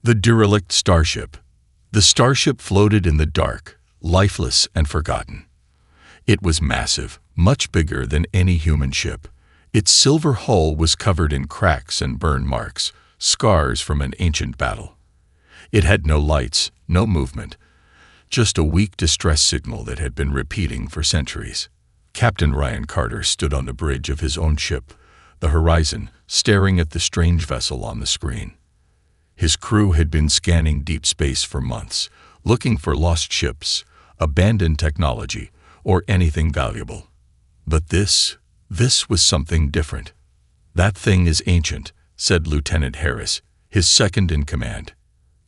The derelict Starship. The Starship floated in the dark, lifeless and forgotten. It was massive, much bigger than any human ship. Its silver hull was covered in cracks and burn marks, scars from an ancient battle. It had no lights, no movement, just a weak distress signal that had been repeating for centuries. Captain Ryan Carter stood on the bridge of his own ship, the Horizon, staring at the strange vessel on the screen. His crew had been scanning deep space for months, looking for lost ships, abandoned technology, or anything valuable. But this was something different. "That thing is ancient," said Lieutenant Harris, his second in command.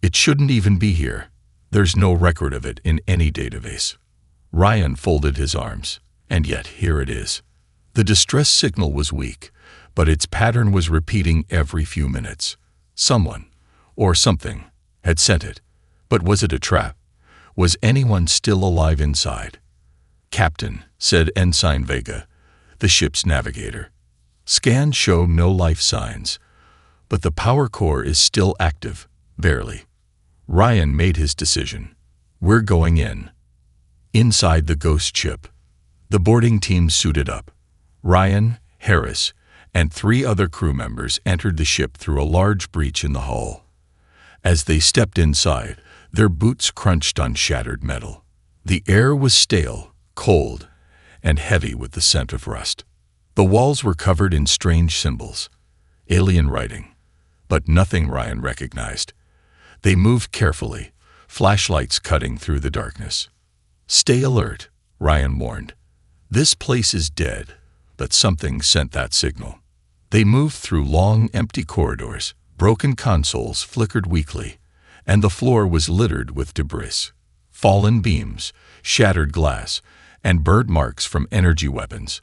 "It shouldn't even be here. There's no record of it in any database." Ryan folded his arms. And yet, here it is. The distress signal was weak, but its pattern was repeating every few minutes. Someone, or something, had sent it. But was it a trap? Was anyone still alive inside? "Captain," said Ensign Vega, the ship's navigator. "Scans show no life signs, but the power core is still active, barely." Ryan made his decision. "We're going in." Inside the ghost ship, the boarding team suited up. Ryan, Harris, and 3 other crew members entered the ship through a large breach in the hull. As they stepped inside, their boots crunched on shattered metal. The air was stale, cold, and heavy with the scent of rust. The walls were covered in strange symbols, alien writing, but nothing Ryan recognized. They moved carefully, flashlights cutting through the darkness. "Stay alert," Ryan warned. "This place is dead, but something sent that signal." They moved through long, empty corridors. Broken consoles flickered weakly, and the floor was littered with debris. Fallen beams, shattered glass, and burnt marks from energy weapons.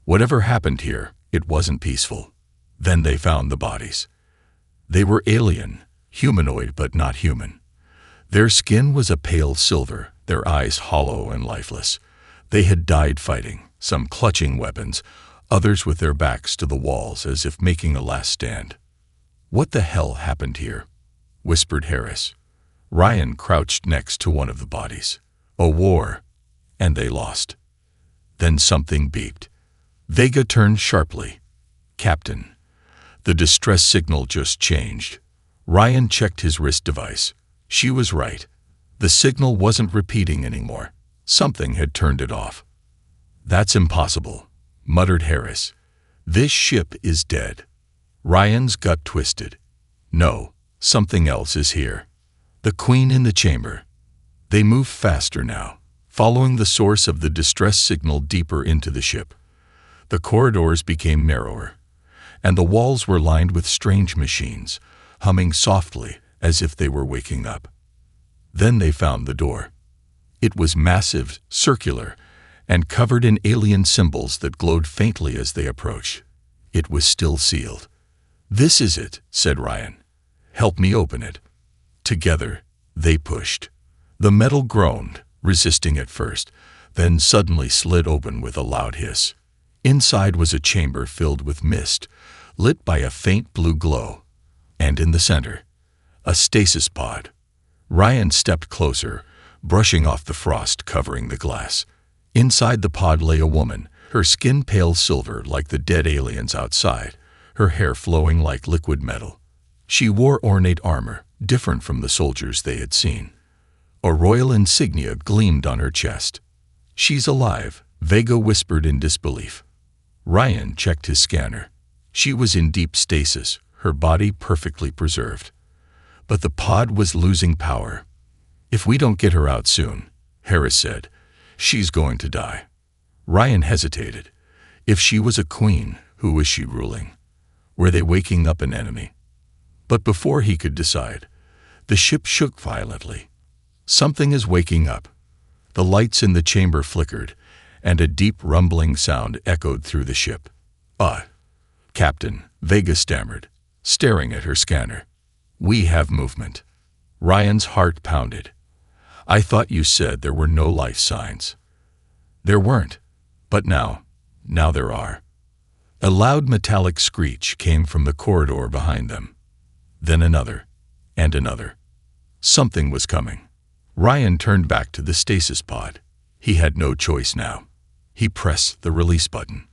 Whatever happened here, it wasn't peaceful. Then they found the bodies. They were alien, humanoid but not human. Their skin was a pale silver, their eyes hollow and lifeless. They had died fighting, some clutching weapons, others with their backs to the walls as if making a last stand. "What the hell happened here?" whispered Harris. Ryan crouched next to one of the bodies. "A war, and they lost." Then something beeped. Vega turned sharply. "Captain, the distress signal just changed." Ryan checked his wrist device. She was right. The signal wasn't repeating anymore. Something had turned it off. "That's impossible," muttered Harris. "This ship is dead." Ryan's gut twisted. "No, something else is here." The Queen in the chamber. They moved faster now, following the source of the distress signal deeper into the ship. The corridors became narrower, and the walls were lined with strange machines, humming softly as if they were waking up. Then they found the door. It was massive, circular, and covered in alien symbols that glowed faintly as they approached. It was still sealed. "This is it," said Ryan. "Help me open it." Together, they pushed. The metal groaned, resisting at first, then suddenly slid open with a loud hiss. Inside was a chamber filled with mist, lit by a faint blue glow. And in the center, a stasis pod. Ryan stepped closer, brushing off the frost covering the glass. Inside the pod lay a woman, her skin pale silver like the dead aliens outside, her hair flowing like liquid metal. She wore ornate armor, different from the soldiers they had seen. A royal insignia gleamed on her chest. "She's alive," Vega whispered in disbelief. Ryan checked his scanner. She was in deep stasis, her body perfectly preserved. But the pod was losing power. "If we don't get her out soon," Harris said, "she's going to die." Ryan hesitated. If she was a queen, who was she ruling? Were they waking up an enemy? But before he could decide, the ship shook violently. "Something is waking up." The lights in the chamber flickered, and a deep rumbling sound echoed through the ship. Captain," Vega stammered, staring at her scanner. "We have movement." Ryan's heart pounded. "I thought you said there were no life signs." "There weren't, but now there are." A loud metallic screech came from the corridor behind them. Then another. and another. Something was coming. Ryan turned back to the stasis pod. He had no choice now. He pressed the release button.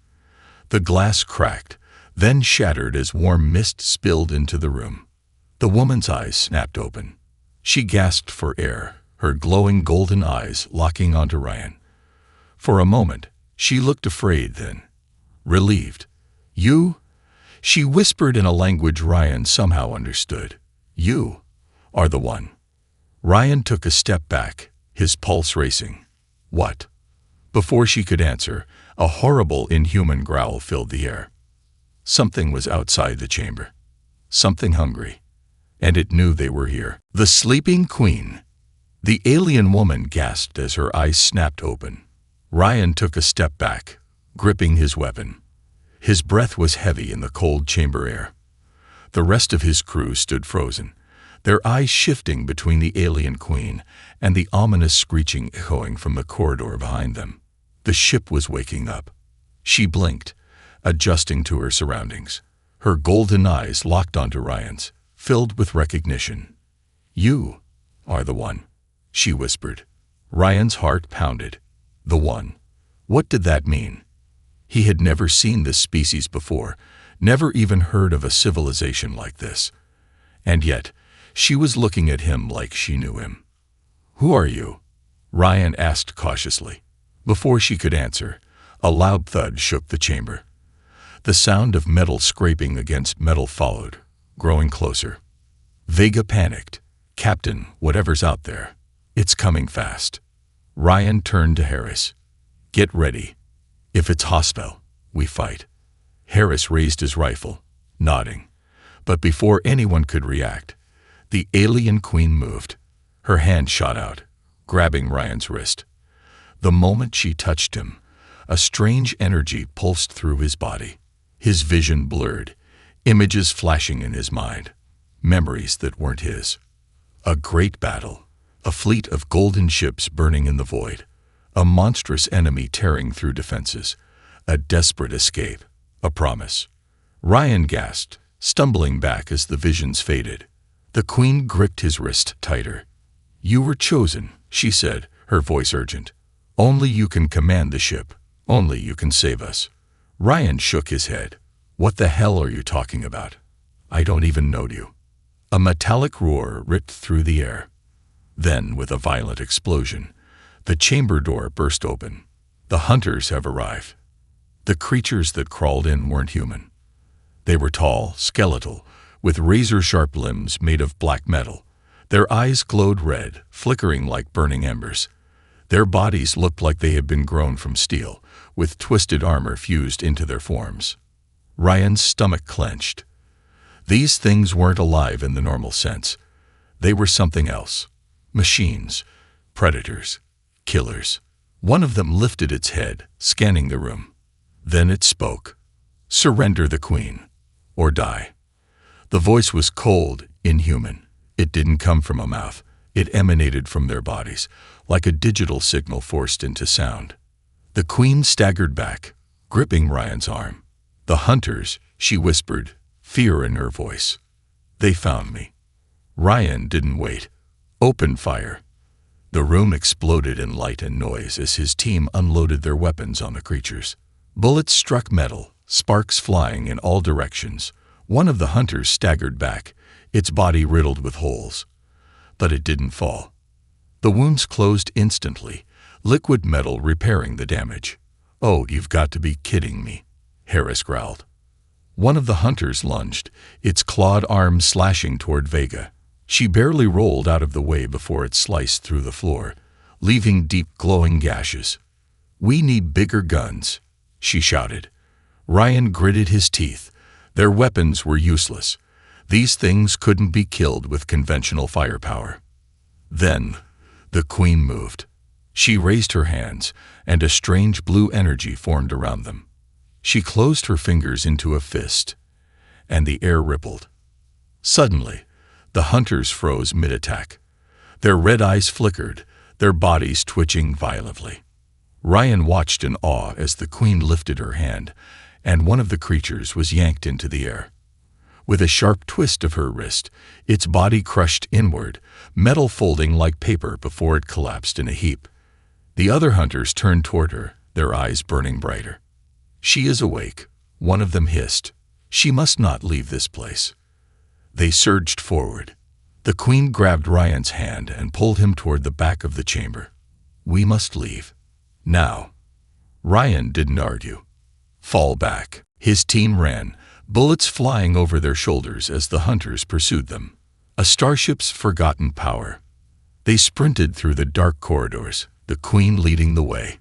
The glass cracked, then shattered as warm mist spilled into the room. The woman's eyes snapped open. She gasped for air, her glowing golden eyes locking onto Ryan. For a moment, she looked afraid, then relieved. "You?" she whispered in a language Ryan somehow understood. "You are the one." Ryan took a step back, his pulse racing. "What?" Before she could answer, a horrible, inhuman growl filled the air. Something was outside the chamber. Something hungry. And it knew they were here. The sleeping queen. The alien woman gasped as her eyes snapped open. Ryan took a step back, gripping his weapon. His breath was heavy in the cold chamber air. The rest of his crew stood frozen, their eyes shifting between the alien queen and the ominous screeching echoing from the corridor behind them. The ship was waking up. She blinked, adjusting to her surroundings. Her golden eyes locked onto Ryan's, filled with recognition. "You are the one," she whispered. Ryan's heart pounded. The one. What did that mean? He had never seen this species before, never even heard of a civilization like this. And yet, she was looking at him like she knew him. "Who are you?" Ryan asked cautiously. Before she could answer, a loud thud shook the chamber. The sound of metal scraping against metal followed, growing closer. Vega panicked. "Captain, whatever's out there, it's coming fast." Ryan turned to Harris. "Get ready. If it's hostile, we fight." Harris raised his rifle, nodding. But before anyone could react, the alien queen moved. Her hand shot out, grabbing Ryan's wrist. The moment she touched him, a strange energy pulsed through his body. His vision blurred, images flashing in his mind, memories that weren't his. A great battle, a fleet of golden ships burning in the void, a monstrous enemy tearing through defenses, a desperate escape, a promise. Ryan gasped, stumbling back as the visions faded. The queen gripped his wrist tighter. "You were chosen," she said, her voice urgent. "Only you can command the ship. Only you can save us." Ryan shook his head. "What the hell are you talking about? I don't even know you." A metallic roar ripped through the air. Then, with a violent explosion, the chamber door burst open. "The hunters have arrived." The creatures that crawled in weren't human. They were tall, skeletal, with razor-sharp limbs made of black metal. Their eyes glowed red, flickering like burning embers. Their bodies looked like they had been grown from steel, with twisted armor fused into their forms. Ryan's stomach clenched. These things weren't alive in the normal sense. They were something else. Machines, predators, killers. One of them lifted its head, scanning the room. Then it spoke. "Surrender the queen, or die." The voice was cold, inhuman. It didn't come from a mouth. It emanated from their bodies, like a digital signal forced into sound. The queen staggered back, gripping Ryan's arm. "The hunters," she whispered, fear in her voice. "They found me." Ryan didn't wait. "Open fire." The room exploded in light and noise as his team unloaded their weapons on the creatures. Bullets struck metal, sparks flying in all directions. One of the hunters staggered back, its body riddled with holes. But it didn't fall. The wounds closed instantly, liquid metal repairing the damage. "Oh, you've got to be kidding me," Harris growled. One of the hunters lunged, its clawed arm slashing toward Vega. She barely rolled out of the way before it sliced through the floor, leaving deep glowing gashes. "We need bigger guns," she shouted. Ryan gritted his teeth. Their weapons were useless. These things couldn't be killed with conventional firepower. Then, the queen moved. She raised her hands, and a strange blue energy formed around them. She closed her fingers into a fist, and the air rippled. Suddenly, the hunters froze mid-attack. Their red eyes flickered, their bodies twitching violently. Ryan watched in awe as the queen lifted her hand, and one of the creatures was yanked into the air. With a sharp twist of her wrist, its body crushed inward, metal folding like paper before it collapsed in a heap. The other hunters turned toward her, their eyes burning brighter. "She is awake," one of them hissed. "She must not leave this place." They surged forward. The Queen grabbed Ryan's hand and pulled him toward the back of the chamber. "We must leave. Now." Ryan didn't argue. "Fall back." His team ran, bullets flying over their shoulders as the hunters pursued them. A starship's forgotten power. They sprinted through the dark corridors, the Queen leading the way.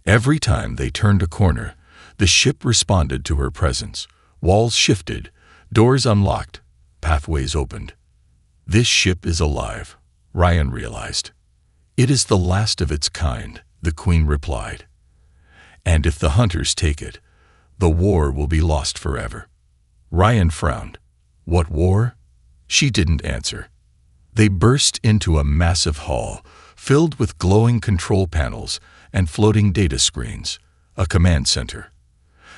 Every time they turned a corner, the ship responded to her presence. Walls shifted, doors unlocked, pathways opened. "This ship is alive," Ryan realized. "It is the last of its kind," the Queen replied. "And if the hunters take it, the war will be lost forever." Ryan frowned. "What war?" She didn't answer. They burst into a massive hall, filled with glowing control panels and floating data screens, a command center.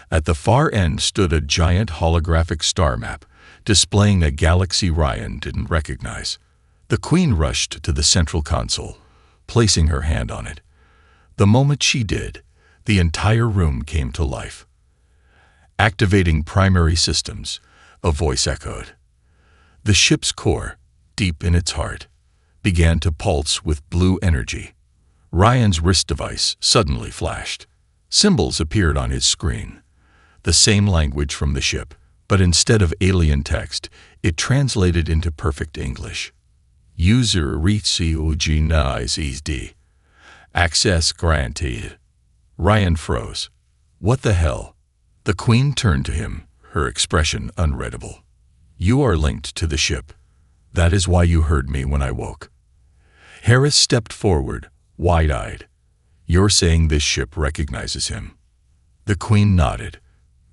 At the far end stood a giant holographic star map, displaying a galaxy Ryan didn't recognize. The Queen rushed to the central console, placing her hand on it. The moment she did, the entire room came to life. "Activating primary systems," a voice echoed. The ship's core, deep in its heart, began to pulse with blue energy. Ryan's wrist device suddenly flashed. Symbols appeared on his screen. The same language from the ship, but instead of alien text, it translated into perfect English. "User recognized. Access granted." Ryan froze. "What the hell?" The Queen turned to him, her expression unreadable. "You are linked to the ship. That is why you heard me when I woke." Harris stepped forward, wide-eyed. "You're saying this ship recognizes him?" The Queen nodded.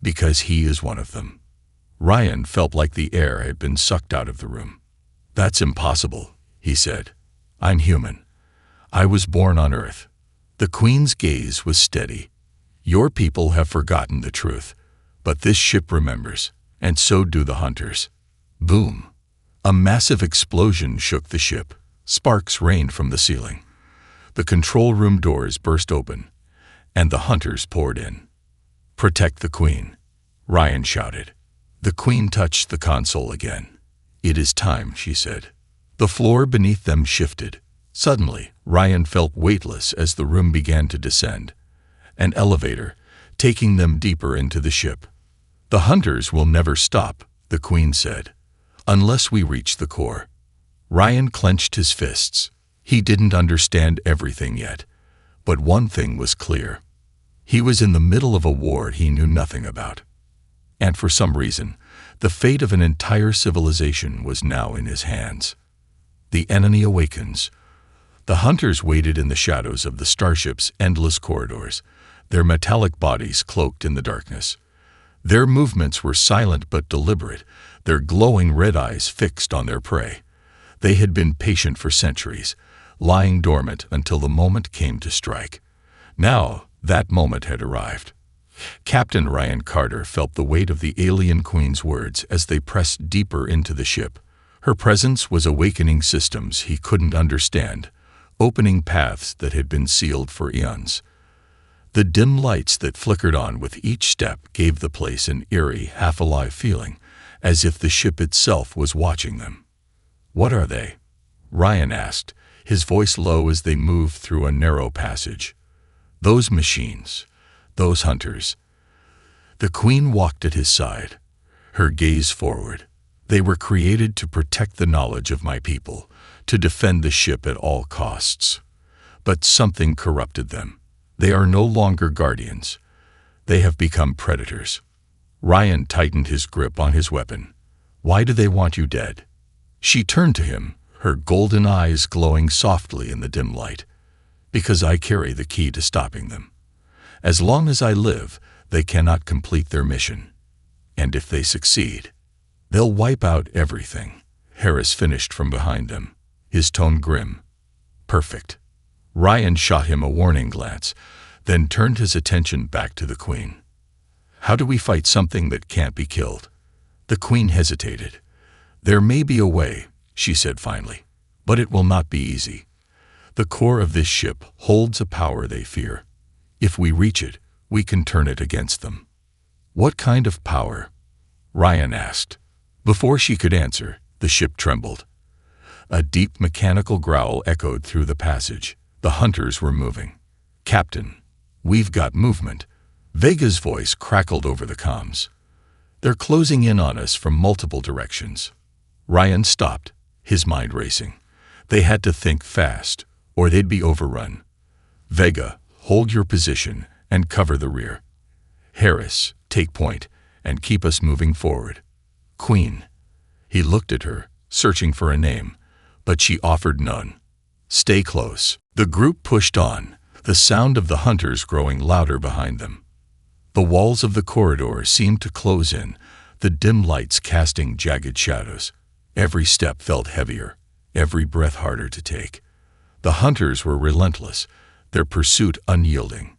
"Because he is one of them." Ryan felt like the air had been sucked out of the room. "That's impossible," he said. "I'm human. I was born on Earth." The Queen's gaze was steady. "Your people have forgotten the truth, but this ship remembers, and so do the hunters." Boom! A massive explosion shook the ship. Sparks rained from the ceiling. The control room doors burst open, and the hunters poured in. "Protect the Queen," Ryan shouted. The Queen touched the console again. "It is time," she said. The floor beneath them shifted. Suddenly, Ryan felt weightless as the room began to descend. An elevator, taking them deeper into the ship. "The hunters will never stop," the Queen said, "unless we reach the core." Ryan clenched his fists. He didn't understand everything yet, but one thing was clear. He was in the middle of a war he knew nothing about. And for some reason, the fate of an entire civilization was now in his hands. The enemy awakens. The hunters waited in the shadows of the starship's endless corridors, their metallic bodies cloaked in the darkness. Their movements were silent but deliberate, their glowing red eyes fixed on their prey. They had been patient for centuries, lying dormant until the moment came to strike. Now, that moment had arrived. Captain Ryan Carter felt the weight of the alien Queen's words as they pressed deeper into the ship. Her presence was awakening systems he couldn't understand, opening paths that had been sealed for eons. The dim lights that flickered on with each step gave the place an eerie, half-alive feeling, as if the ship itself was watching them. "What are they?" Ryan asked, his voice low as they moved through a narrow passage. "Those machines, those hunters." The Queen walked at his side, her gaze forward. "They were created to protect the knowledge of my people, to defend the ship at all costs. But something corrupted them. They are no longer guardians. They have become predators." Ryan tightened his grip on his weapon. "Why do they want you dead?" She turned to him, her golden eyes glowing softly in the dim light. "Because I carry the key to stopping them. As long as I live, they cannot complete their mission. And if they succeed, they'll wipe out everything." Harris finished from behind them, his tone grim. "Perfect." Ryan shot him a warning glance, then turned his attention back to the Queen. "How do we fight something that can't be killed?" The Queen hesitated. "There may be a way," she said finally, "but it will not be easy. The core of this ship holds a power they fear. If we reach it, we can turn it against them." "What kind of power?" Ryan asked. Before she could answer, the ship trembled. A deep mechanical growl echoed through the passage. The hunters were moving. "Captain, we've got movement." Vega's voice crackled over the comms. "They're closing in on us from multiple directions." Ryan stopped, his mind racing. They had to think fast, or they'd be overrun. "Vega, hold your position and cover the rear. Harris, take point and keep us moving forward. Queen." He looked at her, searching for a name, but she offered none. "Stay close." The group pushed on, the sound of the hunters growing louder behind them. The walls of the corridor seemed to close in, the dim lights casting jagged shadows. Every step felt heavier, every breath harder to take. The hunters were relentless, their pursuit unyielding.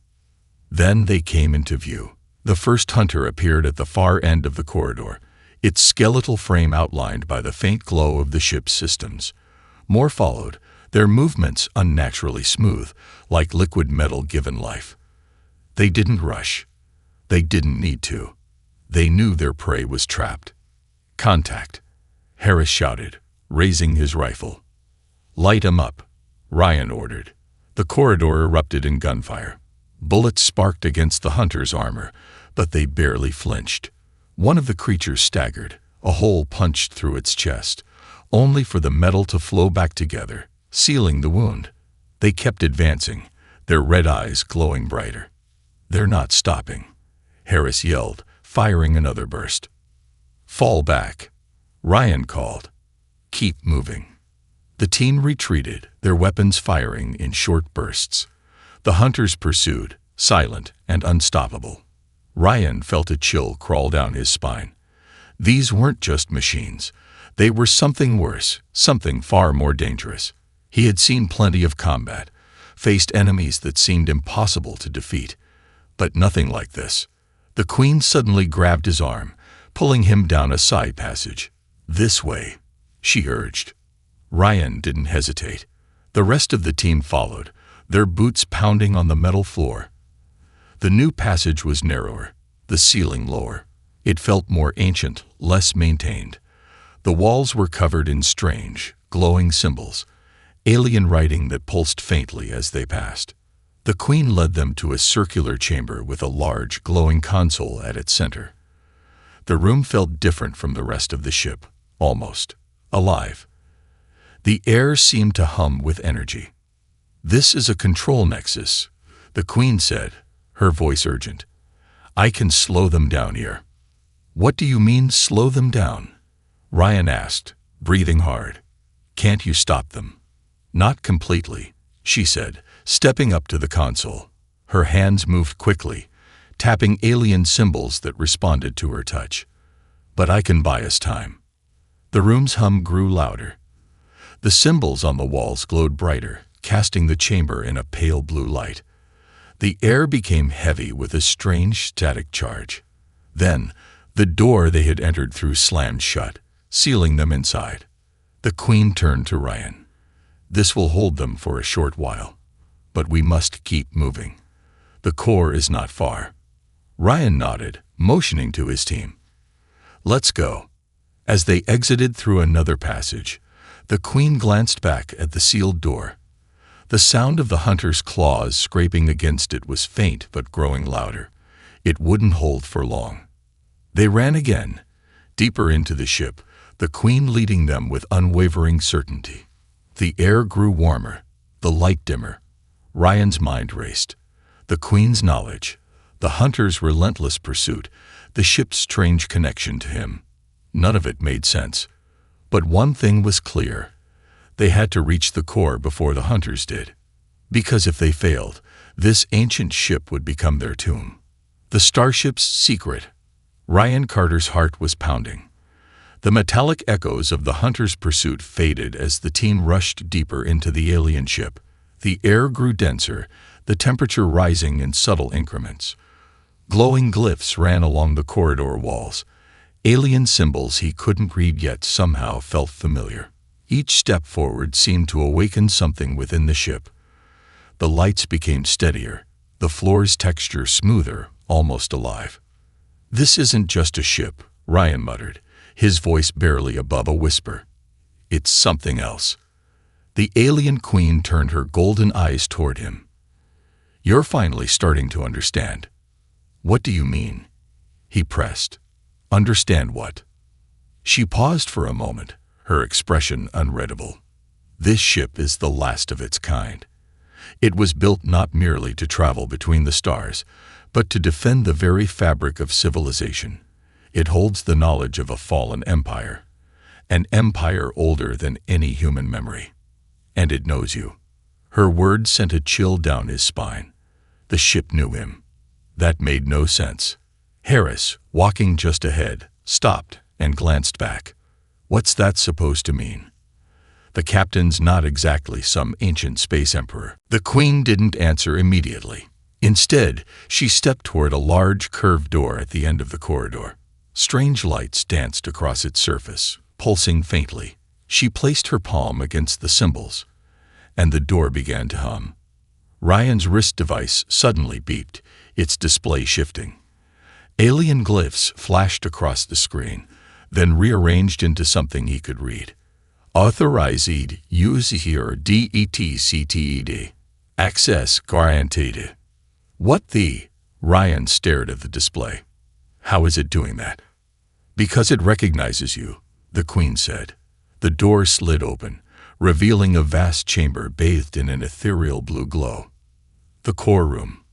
Then they came into view. The first hunter appeared at the far end of the corridor, its skeletal frame outlined by the faint glow of the ship's systems. More followed, their movements unnaturally smooth, like liquid metal given life. They didn't rush. They didn't need to. They knew their prey was trapped. "Contact," Harris shouted, raising his rifle. "Light 'em up," Ryan ordered. The corridor erupted in gunfire. Bullets sparked against the hunter's armor, but they barely flinched. One of the creatures staggered, a hole punched through its chest, only for the metal to flow back together, sealing the wound. They kept advancing, their red eyes glowing brighter. "They're not stopping," Harris yelled, firing another burst. "Fall back," Ryan called. "Keep moving." The team retreated, their weapons firing in short bursts. The hunters pursued, silent and unstoppable. Ryan felt a chill crawl down his spine. These weren't just machines. They were something worse, something far more dangerous. He had seen plenty of combat, faced enemies that seemed impossible to defeat, but nothing like this. The Queen suddenly grabbed his arm, pulling him down a side passage. "This way," she urged. Ryan didn't hesitate. The rest of the team followed, their boots pounding on the metal floor. The new passage was narrower, the ceiling lower. It felt more ancient, less maintained. The walls were covered in strange, glowing symbols, alien writing that pulsed faintly as they passed. The Queen led them to a circular chamber with a large, glowing console at its center. The room felt different from the rest of the ship, almost alive. The air seemed to hum with energy. "This is a control nexus," the Queen said, her voice urgent. "I can slow them down here." "What do you mean, slow them down?" Ryan asked, breathing hard. "Can't you stop them?" "Not completely," she said, stepping up to the console. Her hands moved quickly, tapping alien symbols that responded to her touch. "But I can buy us time." The room's hum grew louder. The symbols on the walls glowed brighter, casting the chamber in a pale blue light. The air became heavy with a strange static charge. Then, the door they had entered through slammed shut, sealing them inside. The Queen turned to Ryan. "This will hold them for a short while, but we must keep moving. The core is not far." Ryan nodded, motioning to his team. "Let's go." As they exited through another passage, the Queen glanced back at the sealed door. The sound of the hunter's claws scraping against it was faint but growing louder. It wouldn't hold for long. They ran again, deeper into the ship, the Queen leading them with unwavering certainty. The air grew warmer, the light dimmer. Ryan's mind raced. The Queen's knowledge, the hunter's relentless pursuit, the ship's strange connection to him. None of it made sense. But one thing was clear. They had to reach the core before the hunters did. Because if they failed, this ancient ship would become their tomb. The Starship's secret. Ryan Carter's heart was pounding. The metallic echoes of the hunter's pursuit faded as the team rushed deeper into the alien ship. The air grew denser, the temperature rising in subtle increments. Glowing glyphs ran along the corridor walls. Alien symbols he couldn't read yet somehow felt familiar. Each step forward seemed to awaken something within the ship. The lights became steadier, the floor's texture smoother, almost alive. "This isn't just a ship," Ryan muttered, his voice barely above a whisper. "It's something else." The alien queen turned her golden eyes toward him. "You're finally starting to understand." "What do you mean?" He pressed. "Understand what?" She paused for a moment, her expression unreadable. "This ship is the last of its kind. It was built not merely to travel between the stars, but to defend the very fabric of civilization. It holds the knowledge of a fallen empire, an empire older than any human memory. And it knows you." Her words sent a chill down his spine. The ship knew him. That made no sense. Harris, walking just ahead, stopped and glanced back. "What's that supposed to mean?" "The captain's not exactly some ancient space emperor." The queen didn't answer immediately. Instead, she stepped toward a large curved door at the end of the corridor. Strange lights danced across its surface, pulsing faintly. She placed her palm against the symbols, and the door began to hum. Ryan's wrist device suddenly beeped, its display shifting. Alien glyphs flashed across the screen, then rearranged into something he could read. "Authorized use here DETCTED. Access guaranteed." "What the?" Ryan stared at the display. "How is it doing that?" "Because it recognizes you," the queen said. The door slid open, revealing a vast chamber bathed in an ethereal blue glow. The core room.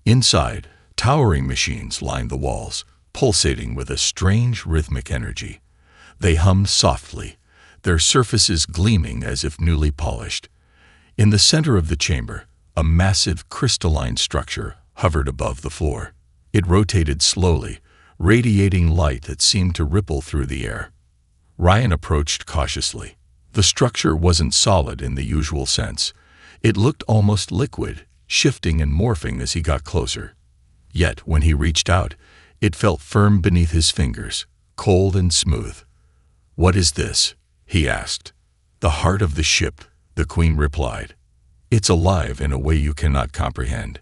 Inside, towering machines lined the walls, pulsating with a strange rhythmic energy. They hummed softly, their surfaces gleaming as if newly polished. In the center of the chamber, a massive crystalline structure hovered above the floor. It rotated slowly, radiating light that seemed to ripple through the air. Ryan approached cautiously. The structure wasn't solid in the usual sense. It looked almost liquid, shifting and morphing as he got closer. Yet, when he reached out, it felt firm beneath his fingers, cold and smooth. "What is this?" he asked. "The heart of the ship," the queen replied. "It's alive in a way you cannot comprehend.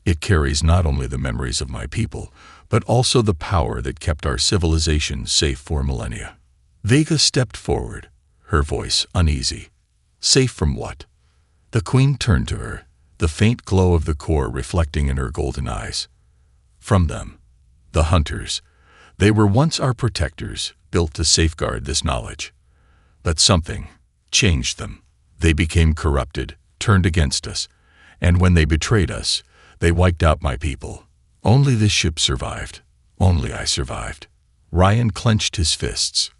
It carries not only the memories of my people, but also the power that kept our civilization safe for millennia." Vega stepped forward, her voice uneasy. "Safe from what?" The queen turned to her, the faint glow of the core reflecting in her golden eyes. "From them. The hunters. They were once our protectors, built to safeguard this knowledge. But something changed them. They became corrupted, turned against us, and when they betrayed us, they wiped out my people. Only this ship survived. Only I survived." Ryan clenched his fists.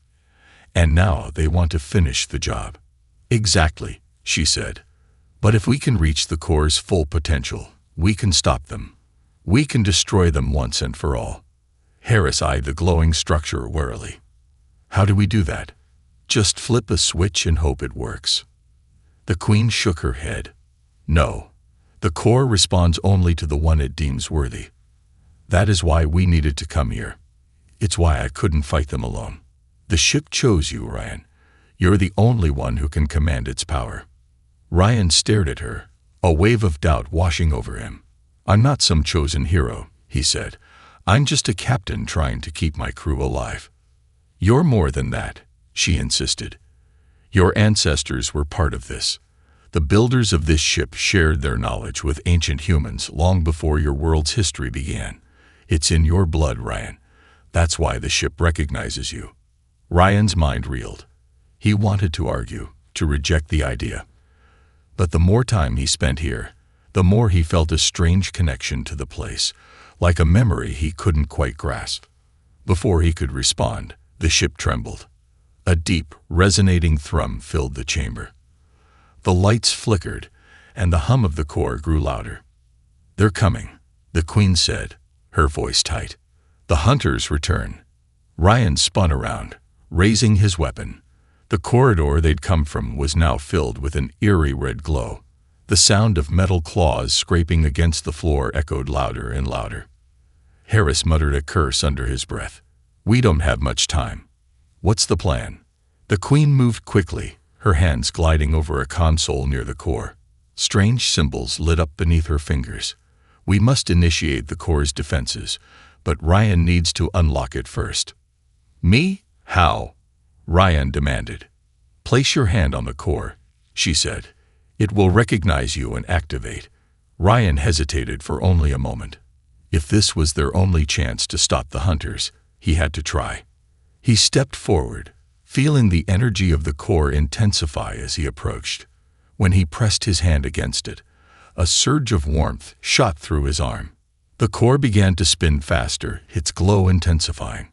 "And now they want to finish the job." "Exactly," she said. "But if we can reach the core's full potential, we can stop them. We can destroy them once and for all." Harris eyed the glowing structure warily. "How do we do that?" "Just flip a switch and hope it works." The queen shook her head. "No. The core responds only to the one it deems worthy. That is why we needed to come here. It's why I couldn't fight them alone. The ship chose you, Ryan. You're the only one who can command its power." Ryan stared at her, a wave of doubt washing over him. "I'm not some chosen hero," he said. "I'm just a captain trying to keep my crew alive." "You're more than that," she insisted. "Your ancestors were part of this. The builders of this ship shared their knowledge with ancient humans long before your world's history began. It's in your blood, Ryan. That's why the ship recognizes you." Ryan's mind reeled. He wanted to argue, to reject the idea. But the more time he spent here, the more he felt a strange connection to the place, like a memory he couldn't quite grasp. Before he could respond, the ship trembled. A deep, resonating thrum filled the chamber. The lights flickered, and the hum of the core grew louder. "They're coming," the queen said, her voice tight. "The hunters return." Ryan spun around, raising his weapon. The corridor they'd come from was now filled with an eerie red glow. The sound of metal claws scraping against the floor echoed louder and louder. Harris muttered a curse under his breath. We don't have much time. What's the plan? The Queen moved quickly, her hands gliding over a console near the core. Strange symbols lit up beneath her fingers. We must initiate the core's defenses, but Ryan needs to unlock it first. Me? How? Ryan demanded. Place your hand on the core, she said. It will recognize you and activate. Ryan hesitated for only a moment. If this was their only chance to stop the hunters, he had to try. He stepped forward, feeling the energy of the core intensify as he approached. When he pressed his hand against it, a surge of warmth shot through his arm. The core began to spin faster, its glow intensifying.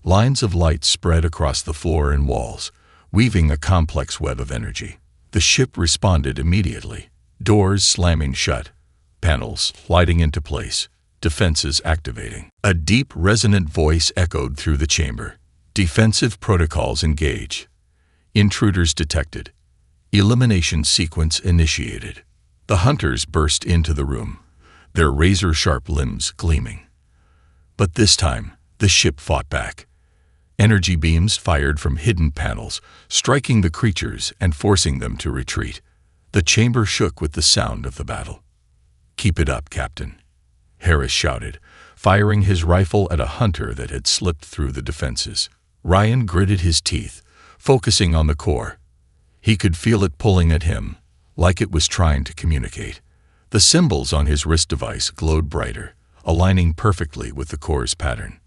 Lines of light spread across the floor and walls, weaving a complex web of energy. The ship responded immediately, doors slamming shut, panels sliding into place, defenses activating. A deep, resonant voice echoed through the chamber. Defensive protocols engage. Intruders detected. Elimination sequence initiated. The hunters burst into the room, their razor-sharp limbs gleaming. But this time, the ship fought back. Energy beams fired from hidden panels, striking the creatures and forcing them to retreat. The chamber shook with the sound of the battle. "Keep it up, Captain," Harris shouted, firing his rifle at a hunter that had slipped through the defenses. Ryan gritted his teeth, focusing on the core. He could feel it pulling at him, like it was trying to communicate. The symbols on his wrist device glowed brighter, aligning perfectly with the core's pattern.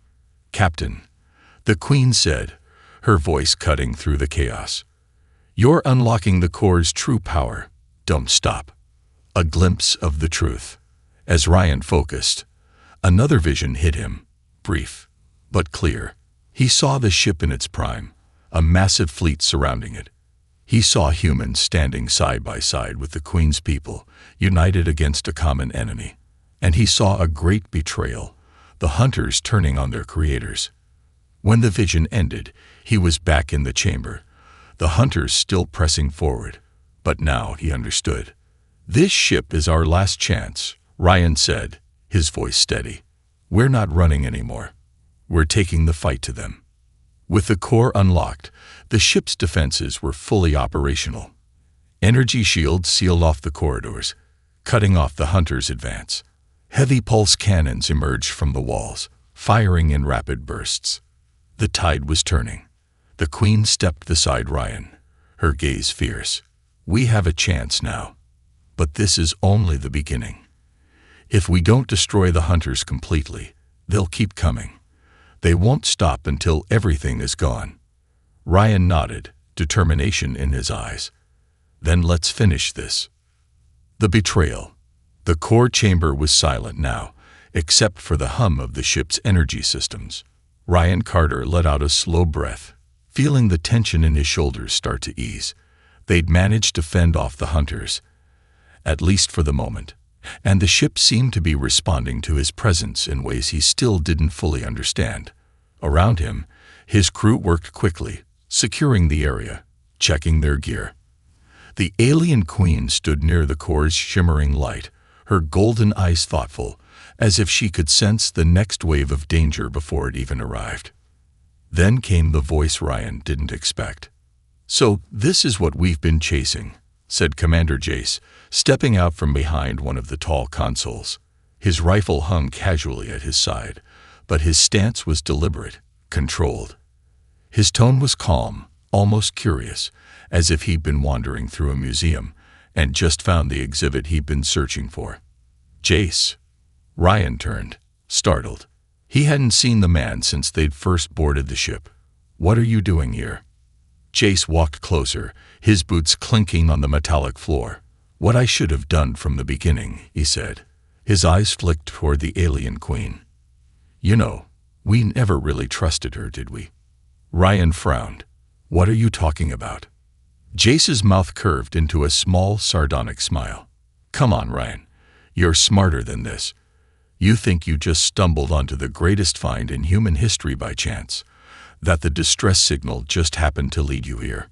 "Captain," the Queen said, her voice cutting through the chaos. "You're unlocking the core's true power. Don't stop." A glimpse of the truth. As Ryan focused, another vision hit him, brief, but clear. He saw the ship in its prime, a massive fleet surrounding it. He saw humans standing side by side with the Queen's people, united against a common enemy. And he saw a great betrayal, the hunters turning on their creators. When the vision ended, he was back in the chamber, the hunters still pressing forward. But now he understood. "This ship is our last chance," Ryan said, his voice steady. "We're not running anymore. We're taking the fight to them." With the core unlocked, the ship's defenses were fully operational. Energy shields sealed off the corridors, cutting off the hunters' advance. Heavy pulse cannons emerged from the walls, firing in rapid bursts. The tide was turning. The Queen stepped beside Ryan, her gaze fierce. "We have a chance now. But this is only the beginning. If we don't destroy the hunters completely, they'll keep coming. They won't stop until everything is gone." Ryan nodded, determination in his eyes. "Then let's finish this." The betrayal. The core chamber was silent now, except for the hum of the ship's energy systems. Ryan Carter let out a slow breath, feeling the tension in his shoulders start to ease. They'd managed to fend off the hunters, at least for the moment, and the ship seemed to be responding to his presence in ways he still didn't fully understand. Around him, his crew worked quickly, securing the area, checking their gear. The alien Queen stood near the core's shimmering light, her golden eyes thoughtful, as if she could sense the next wave of danger before it even arrived. Then came the voice Ryan didn't expect. "So this is what we've been chasing," said Commander Jace, stepping out from behind one of the tall consoles. His rifle hung casually at his side, but his stance was deliberate, controlled. His tone was calm, almost curious, as if he'd been wandering through a museum and just found the exhibit he'd been searching for. "Jace." Ryan turned, startled. He hadn't seen the man since they'd first boarded the ship. "What are you doing here?" Jace walked closer, his boots clinking on the metallic floor. "What I should have done from the beginning," he said. His eyes flicked toward the alien Queen. "You know, we never really trusted her, did we?" Ryan frowned. "What are you talking about?" Jace's mouth curved into a small, sardonic smile. "Come on, Ryan. You're smarter than this. You think you just stumbled onto the greatest find in human history by chance, that the distress signal just happened to lead you here."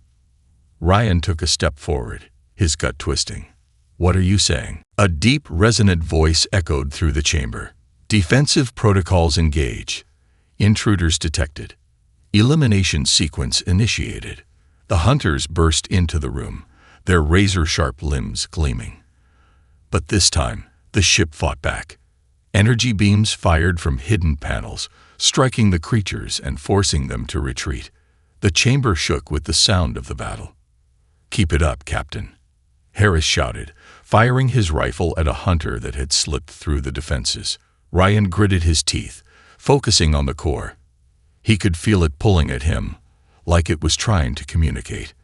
Ryan took a step forward, his gut twisting. "What are you saying?" A deep, resonant voice echoed through the chamber. "Defensive protocols engage. Intruders detected. Elimination sequence initiated. The hunters burst into the room, their razor-sharp limbs gleaming. But this time, the ship fought back. Energy beams fired from hidden panels, striking the creatures and forcing them to retreat. The chamber shook with the sound of the battle. "Keep it up, Captain," Harris shouted, firing his rifle at a hunter that had slipped through the defenses. Ryan gritted his teeth, focusing on the core. He could feel it pulling at him, like it was trying to communicate.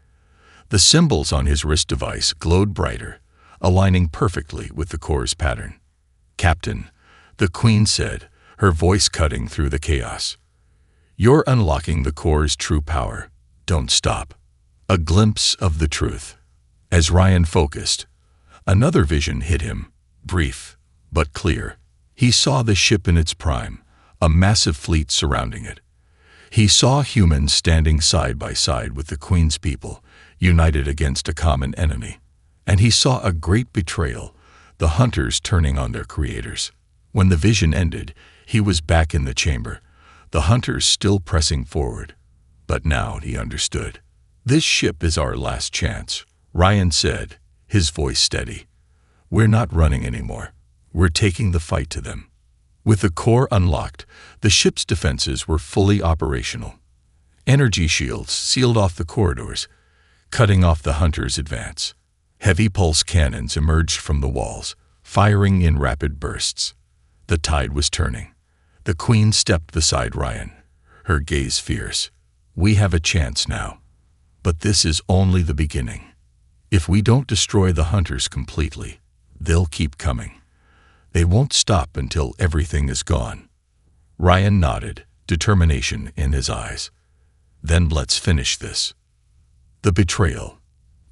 The symbols on his wrist device glowed brighter, aligning perfectly with the core's pattern. "Captain," the Queen said, her voice cutting through the chaos. "You're unlocking the core's true power. Don't stop." A glimpse of the truth. As Ryan focused, another vision hit him, brief but clear. He saw the ship in its prime, a massive fleet surrounding it. He saw humans standing side by side with the Queen's people, united against a common enemy. And he saw a great betrayal, the hunters turning on their creators. When the vision ended, he was back in the chamber, the hunters still pressing forward. But now he understood. "This ship is our last chance," Ryan said, his voice steady. "We're not running anymore. We're taking the fight to them." With the core unlocked, the ship's defenses were fully operational. Energy shields sealed off the corridors, cutting off the hunters' advance. Heavy pulse cannons emerged from the walls, firing in rapid bursts. The tide was turning. The Queen stepped beside Ryan, her gaze fierce. "We have a chance now. But this is only the beginning. If we don't destroy the hunters completely, they'll keep coming. They won't stop until everything is gone." Ryan nodded, determination in his eyes. "Then let's finish this." The betrayal.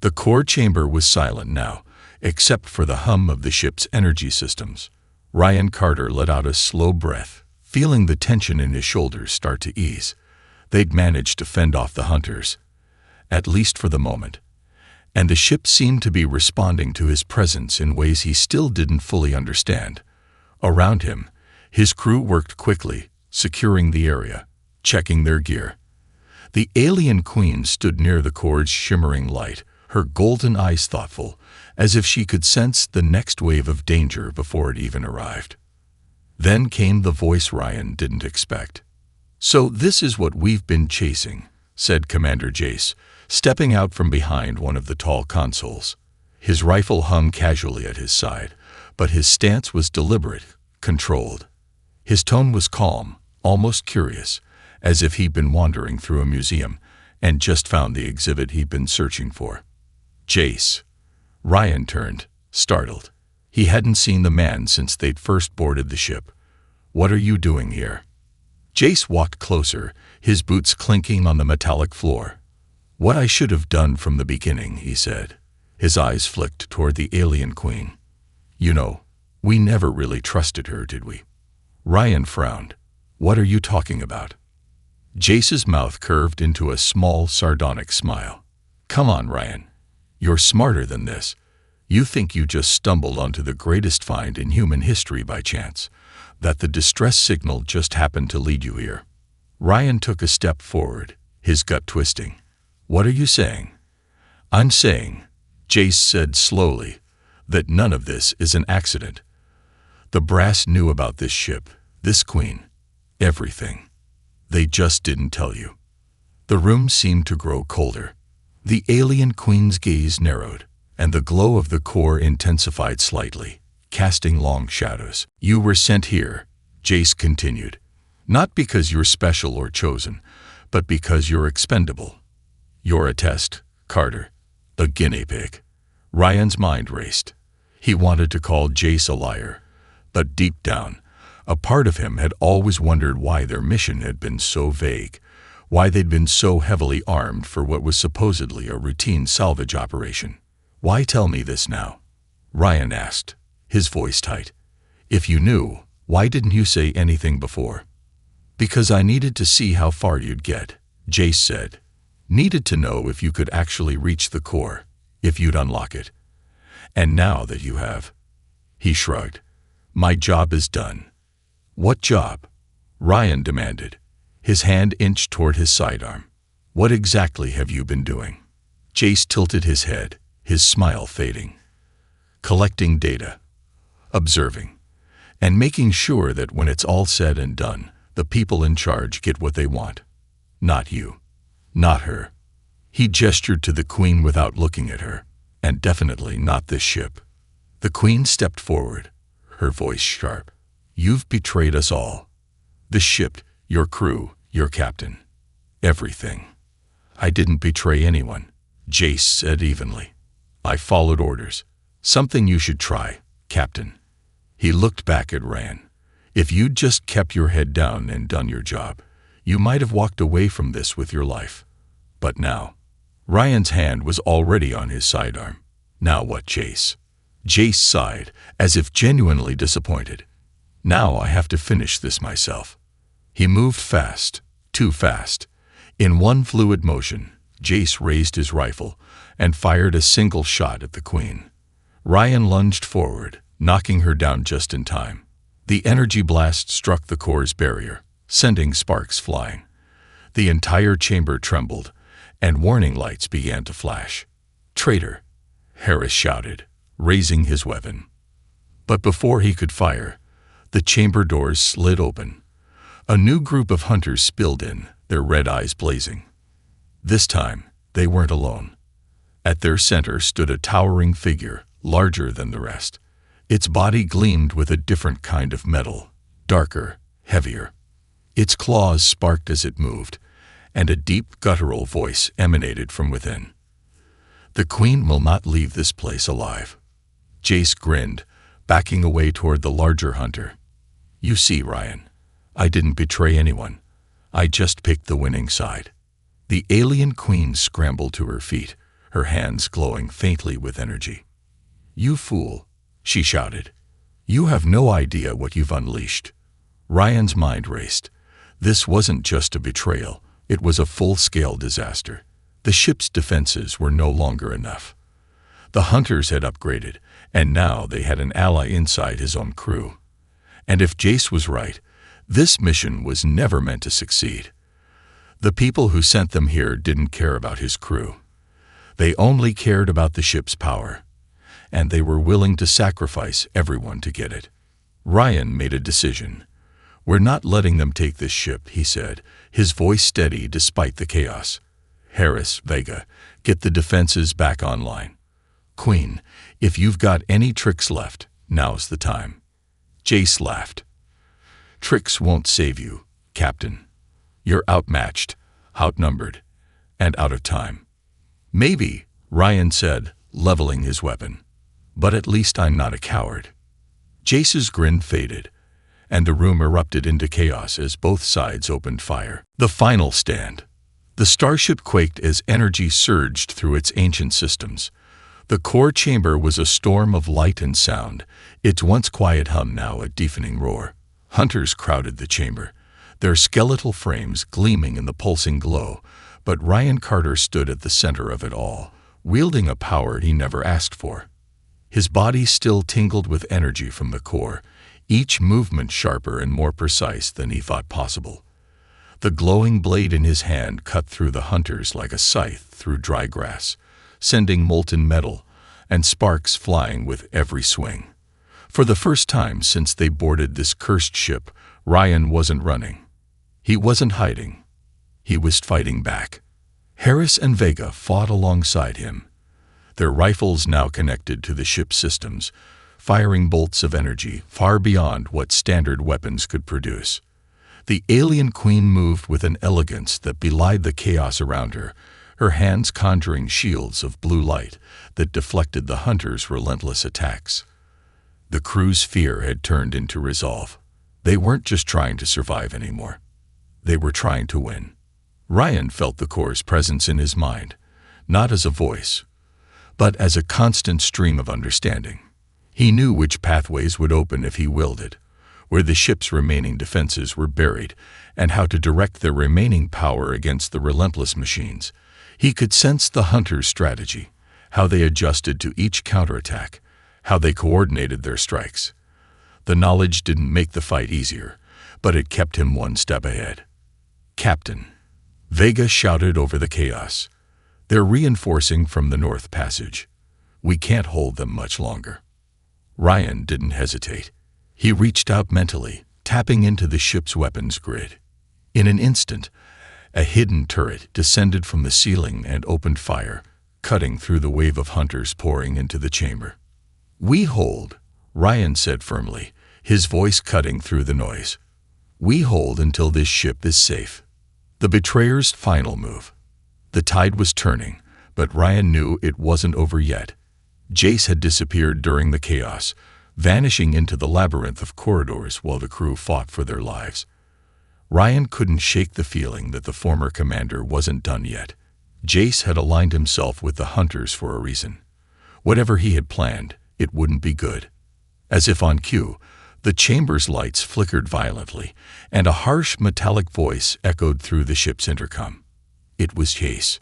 The core chamber was silent now, except for the hum of the ship's energy systems. Ryan Carter let out a slow breath, feeling the tension in his shoulders start to ease. They'd managed to fend off the hunters, at least for the moment. And the ship seemed to be responding to his presence in ways he still didn't fully understand. Around him, his crew worked quickly, securing the area, checking their gear. The alien Queen stood near the core's shimmering light, her golden eyes thoughtful, as if she could sense the next wave of danger before it even arrived. Then came the voice Ryan didn't expect. "So this is what we've been chasing," said Commander Jace, stepping out from behind one of the tall consoles. His rifle hung casually at his side, but his stance was deliberate, controlled. His tone was calm, almost curious, as if he'd been wandering through a museum and just found the exhibit he'd been searching for. "Jace." Ryan turned, startled. He hadn't seen the man since they'd first boarded the ship. "What are you doing here?" Jace walked closer, his boots clinking on the metallic floor. "What I should have done from the beginning," he said. His eyes flicked toward the alien Queen. "You know, we never really trusted her, did we?" Ryan frowned. "What are you talking about?" Jace's mouth curved into a small, sardonic smile. "Come on, Ryan. You're smarter than this. You think you just stumbled onto the greatest find in human history by chance, that the distress signal just happened to lead you here." Ryan took a step forward, his gut twisting. "What are you saying?" "I'm saying," Jace said slowly, "that none of this is an accident. The brass knew about this ship, this Queen, everything. They just didn't tell you." The room seemed to grow colder. The alien Queen's gaze narrowed, and the glow of the core intensified slightly, casting long shadows. "You were sent here," Jace continued, "not because you're special or chosen, but because you're expendable. You're a test, Carter, a guinea pig." Ryan's mind raced. He wanted to call Jace a liar, but deep down, a part of him had always wondered why their mission had been so vague, why they'd been so heavily armed for what was supposedly a routine salvage operation. "Why tell me this now?" Ryan asked, his voice tight. "If you knew, why didn't you say anything before?" "Because I needed to see how far you'd get," Jace said. "Needed to know if you could actually reach the core, if you'd unlock it. And now that you have," he shrugged, "my job is done." "What job?" Ryan demanded. His hand inched toward his sidearm. "What exactly have you been doing?" Jace tilted his head, his smile fading. "Collecting data, observing, and making sure that when it's all said and done, the people in charge get what they want. Not you. Not her." He gestured to the Queen without looking at her, "and definitely not this ship." The Queen stepped forward, her voice sharp. "You've betrayed us all. The ship, your crew, your captain. Everything." "I didn't betray anyone," Jace said evenly. "I followed orders. Something you should try, Captain." He looked back at Ryan. "If you'd just kept your head down and done your job, you might have walked away from this with your life. But now..." Ryan's hand was already on his sidearm. "Now what, Jace?" Jace sighed, as if genuinely disappointed. "Now I have to finish this myself." He moved fast, too fast. In one fluid motion, Jace raised his rifle and fired a single shot at the Queen. Ryan lunged forward, knocking her down just in time. The energy blast struck the core's barrier, sending sparks flying. The entire chamber trembled, and warning lights began to flash. "Traitor!" Harris shouted, raising his weapon. But before he could fire, the chamber doors slid open. A new group of hunters spilled in, their red eyes blazing. This time, they weren't alone. At their center stood a towering figure, larger than the rest. Its body gleamed with a different kind of metal, darker, heavier. Its claws sparked as it moved, and a deep guttural voice emanated from within. "The Queen will not leave this place alive." Jace grinned, backing away toward the larger hunter. "You see, Ryan, I didn't betray anyone. I just picked the winning side." The alien Queen scrambled to her feet, her hands glowing faintly with energy. "You fool," she shouted. "You have no idea what you've unleashed." Ryan's mind raced. This wasn't just a betrayal. It was a full-scale disaster. The ship's defenses were no longer enough. The hunters had upgraded, and now they had an ally inside his own crew. And if Jace was right, this mission was never meant to succeed. The people who sent them here didn't care about his crew. They only cared about the ship's power, and they were willing to sacrifice everyone to get it. Ryan made a decision. "We're not letting them take this ship," he said, his voice steady despite the chaos. "Harris, Vega, get the defenses back online. Queen, if you've got any tricks left, now's the time." Jace laughed. "Tricks won't save you, Captain. You're outmatched, outnumbered, and out of time." "Maybe," Ryan said, leveling his weapon. "But at least I'm not a coward." Jace's grin faded, and the room erupted into chaos as both sides opened fire. The final stand. The Starship quaked as energy surged through its ancient systems. The core chamber was a storm of light and sound, its once quiet hum now a deafening roar. Hunters crowded the chamber, their skeletal frames gleaming in the pulsing glow, but Ryan Carter stood at the center of it all, wielding a power he never asked for. His body still tingled with energy from the core, each movement sharper and more precise than he thought possible. The glowing blade in his hand cut through the hunters like a scythe through dry grass, sending molten metal and sparks flying with every swing. For the first time since they boarded this cursed ship, Ryan wasn't running. He wasn't hiding. He was fighting back. Harris and Vega fought alongside him, their rifles now connected to the ship's systems, firing bolts of energy far beyond what standard weapons could produce. The alien Queen moved with an elegance that belied the chaos around her, her hands conjuring shields of blue light that deflected the hunters' relentless attacks. The crew's fear had turned into resolve. They weren't just trying to survive anymore. They were trying to win. Ryan felt the core's presence in his mind, not as a voice, but as a constant stream of understanding. He knew which pathways would open if he willed it, where the ship's remaining defenses were buried, and how to direct their remaining power against the relentless machines. He could sense the hunters' strategy, how they adjusted to each counterattack, how they coordinated their strikes. The knowledge didn't make the fight easier, but it kept him one step ahead. "Captain," Vega shouted over the chaos. "They're reinforcing from the North Passage. We can't hold them much longer." Ryan didn't hesitate. He reached out mentally, tapping into the ship's weapons grid. In an instant, a hidden turret descended from the ceiling and opened fire, cutting through the wave of hunters pouring into the chamber. "We hold," Ryan said firmly, his voice cutting through the noise. "We hold until this ship is safe." The betrayer's final move. The tide was turning, but Ryan knew it wasn't over yet. Jace had disappeared during the chaos, vanishing into the labyrinth of corridors while the crew fought for their lives. Ryan couldn't shake the feeling that the former commander wasn't done yet. Jace had aligned himself with the hunters for a reason. Whatever he had planned, it wouldn't be good. As if on cue, the chamber's lights flickered violently, and a harsh metallic voice echoed through the ship's intercom. It was Jace.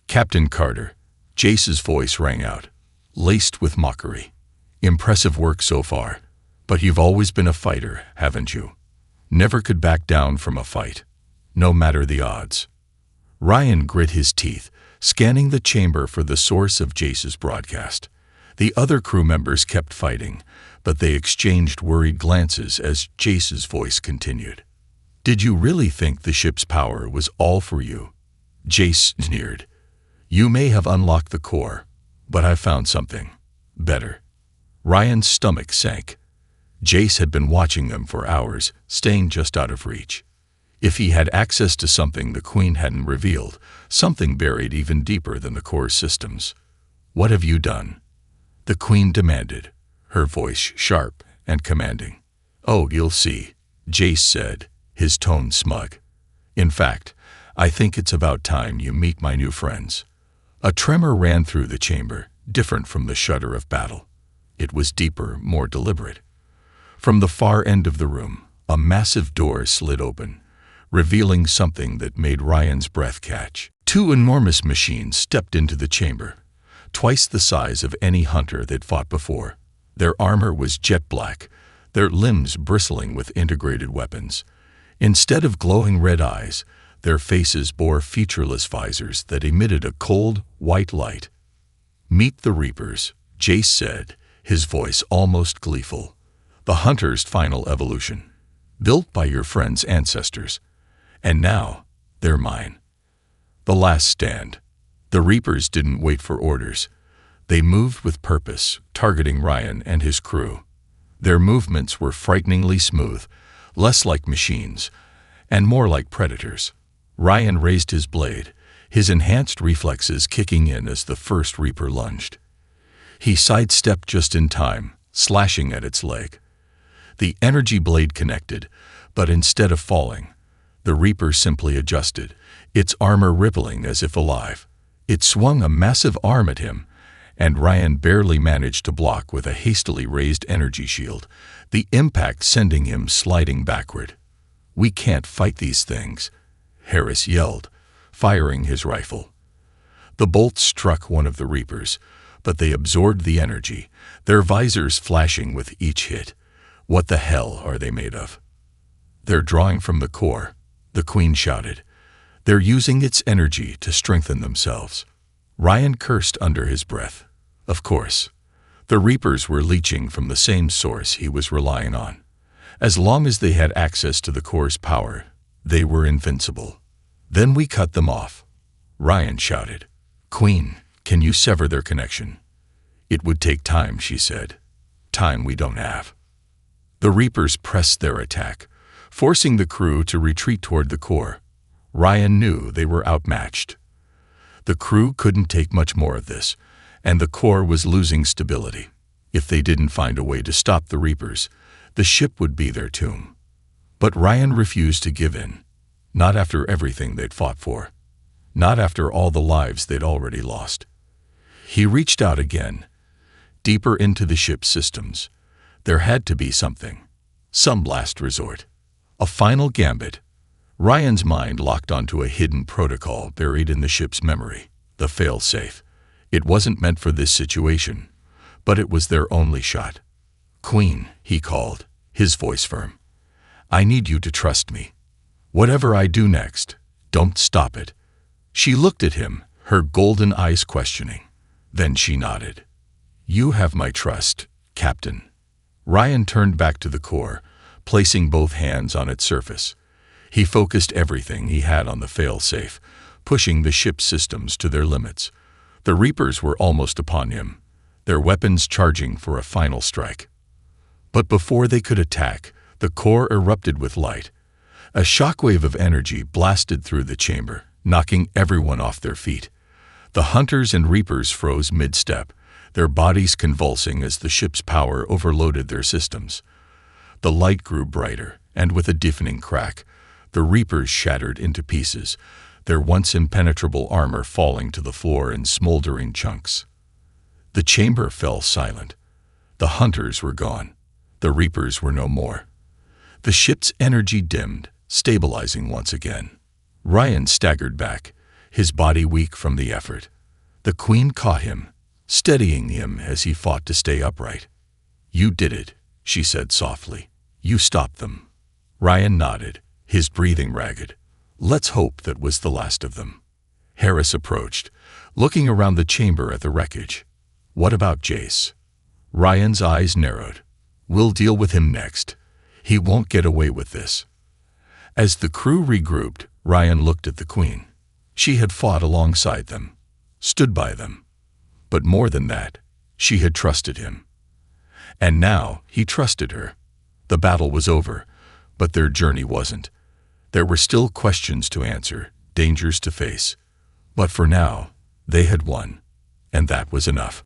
"Captain Carter," Jace's voice rang out, laced with mockery. "Impressive work so far, but you've always been a fighter, haven't you? Never could back down from a fight, no matter the odds." Ryan grit his teeth, scanning the chamber for the source of Jace's broadcast. The other crew members kept fighting, but they exchanged worried glances as Jace's voice continued. "Did you really think the ship's power was all for you?" Jace sneered. "You may have unlocked the core, but I found something better." Ryan's stomach sank. Jace had been watching them for hours, staying just out of reach. If he had access to something the Queen hadn't revealed, something buried even deeper than the core's systems. "What have you done?" the Queen demanded, her voice sharp and commanding. "Oh, you'll see," Jace said, his tone smug. "In fact, I think it's about time you meet my new friends." A tremor ran through the chamber, different from the shudder of battle. It was deeper, more deliberate. From the far end of the room, a massive door slid open, revealing something that made Ryan's breath catch. Two enormous machines stepped into the chamber, twice the size of any hunter they'd fought before. Their armor was jet black, their limbs bristling with integrated weapons. Instead of glowing red eyes, their faces bore featureless visors that emitted a cold, white light. "Meet the Reapers," Jace said, his voice almost gleeful. "The hunter's final evolution, built by your friend's ancestors. And now, they're mine. The last stand." The Reapers didn't wait for orders. They moved with purpose, targeting Ryan and his crew. Their movements were frighteningly smooth, less like machines, and more like predators. Ryan raised his blade, his enhanced reflexes kicking in as the first Reaper lunged. He sidestepped just in time, slashing at its leg. The energy blade connected, but instead of falling, the Reaper simply adjusted, its armor rippling as if alive. It swung a massive arm at him, and Ryan barely managed to block with a hastily raised energy shield, the impact sending him sliding backward. "We can't fight these things," Harris yelled, firing his rifle. The bolt struck one of the Reapers, but they absorbed the energy, their visors flashing with each hit. "What the hell are they made of?" "They're drawing from the core," the Queen shouted. "They're using its energy to strengthen themselves." Ryan cursed under his breath. Of course. The Reapers were leeching from the same source he was relying on. As long as they had access to the core's power, they were invincible. "Then we cut them off," Ryan shouted. "Queen, can you sever their connection?" "It would take time," she said. "Time we don't have." The Reapers pressed their attack, forcing the crew to retreat toward the core. Ryan knew they were outmatched. The crew couldn't take much more of this, and the core was losing stability. If they didn't find a way to stop the Reapers, the ship would be their tomb. But Ryan refused to give in. Not after everything they'd fought for. Not after all the lives they'd already lost. He reached out again, deeper into the ship's systems. There had to be something. Some last resort. A final gambit. Ryan's mind locked onto a hidden protocol buried in the ship's memory, the fail-safe. It wasn't meant for this situation, but it was their only shot. "Queen," he called, his voice firm. "I need you to trust me." Whatever I do next, don't stop it. She looked at him, her golden eyes questioning. Then she nodded. You have my trust, Captain. Ryan turned back to the core, placing both hands on its surface. He focused everything he had on the fail-safe, pushing the ship's systems to their limits. The Reapers were almost upon him, their weapons charging for a final strike. But before they could attack, the core erupted with light. A shockwave of energy blasted through the chamber, knocking everyone off their feet. The Hunters and Reapers froze mid-step, their bodies convulsing as the ship's power overloaded their systems. The light grew brighter, and with a deafening crack, the Reapers shattered into pieces, their once impenetrable armor falling to the floor in smoldering chunks. The chamber fell silent. The Hunters were gone. The Reapers were no more. The ship's energy dimmed, stabilizing once again. Ryan staggered back, his body weak from the effort. The Queen caught him, steadying him as he fought to stay upright. You did it, she said softly. You stopped them. Ryan nodded, his breathing ragged. Let's hope that was the last of them. Harris approached, looking around the chamber at the wreckage. What about Jace? Ryan's eyes narrowed. We'll deal with him next. He won't get away with this. As the crew regrouped, Ryan looked at the Queen. She had fought alongside them, stood by them. But more than that, she had trusted him. And now he trusted her. The battle was over, but their journey wasn't. There were still questions to answer, dangers to face. But for now, they had won, and that was enough.